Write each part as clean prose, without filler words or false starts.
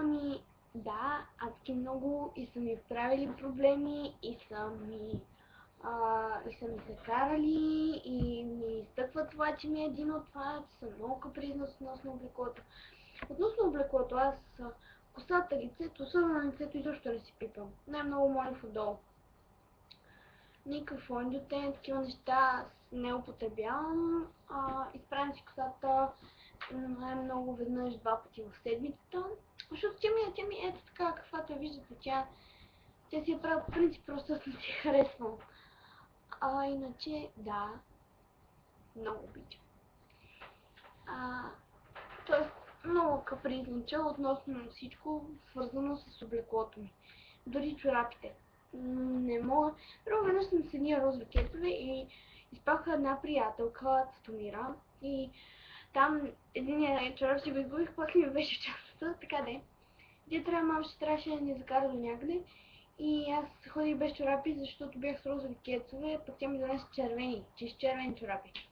Ами, да, адски много и са ми правили проблеми и са ми се карали и ми изтъкват това, че ми е един от това, че съм много капризна относно облеклото. Относно облеклото, косата, лицето, особено на лицето изобщо не си пипам. Най-много молив отдолу. Никакъв фондиотен, такива неща не употребявам. Изправям си косата най-много веднъж 2 пъти в седмицата. Защото тя ми е ето така, каквато я виждате. Тя си я правя по принцип, просто съм си харесвам. Иначе, да, много обичам. Тоест, много капризнича относно всичко, свързано с облеклото ми. Дори чорапите. Не мога. Първо веднъж съм с едни розови кецове и изпаха една приятелка, Цветомира, и там единия чорап си го изгубих, после ми беше частта, така де. Тя трябваше да ни закара до някъде и аз ходих без чорапи, защото бях с розови кецове, пък тя ми донесе червени, чист червени чорапи.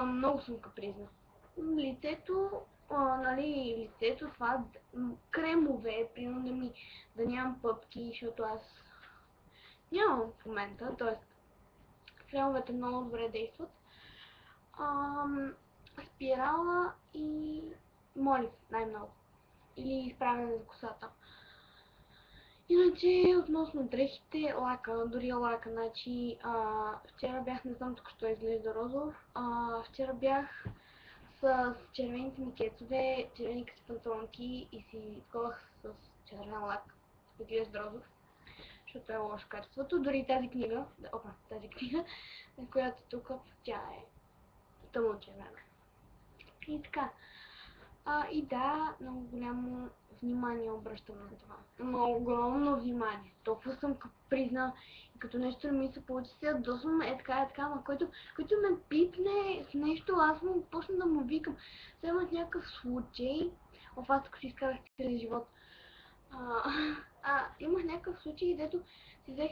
Много съм капризна. Лицето, лицето, това кремове, примерно да нямам пъпки, защото аз нямам в момента, т.е. кремовете много добре действат. Спирала и молив най-много. Или изправяне за косата. Иначе, относно дрехите, лака, дори лака, значи, вчера бях, не знам тук що изглежда розов, вчера бях с червените ми кецове, червени къси панталонки и си сковах с червен лак, изглежда розов, защото е лошо качеството. Дори тази книга, на която тук, тя е тъмно червена. И така. И да, много голямо внимание обръщам на това. Много огромно внимание. Толкова съм капризна и като нещо не ми се получи, се ядосвам така, ама който ме пипне с нещо, аз му почна да му викам. Сега имах някакъв случай, аз тук си изкарах целия живот. Имах някакъв случай, дето си взех,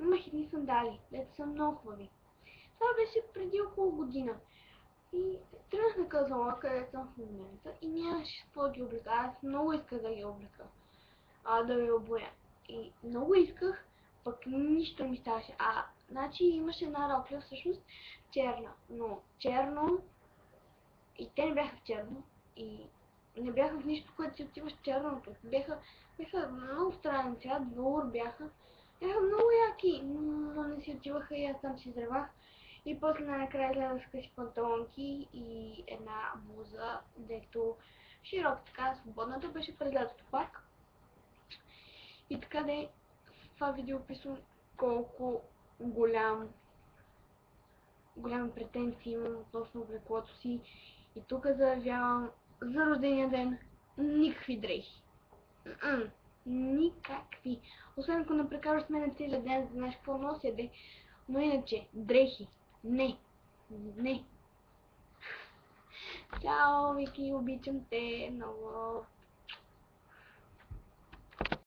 имах едни сандали, дето са много хубави. Това беше преди около година. И тръгнах на Казанлък, където съм в момента, и нямаше с какво ги облека. Аз много исках да ги облека, да ги обоя. И много исках, пък нищо не ми ставаше. Значи имаше една рокля, всъщност черна, но черно, и те не бяха в черно, и не бяха в нищо, което си отиваш в черното. Бяха много странен цвят, velour бяха много яки, но не си отиваха и аз там си изревах. И после накрая излязах с къси панталонки и една блуза, дето широка така, свободната, беше през лятото пак. И така де, в това видео описвам колко голями претенции имам относно облеклото си. И тук заявявам за рождения ден никакви дрехи. Никакви. Освен ако не прекараш с мен целия ден, за да знаеш какво нося, де. Но иначе, дрехи. Не. Не. Чао, Вики, обичам те много.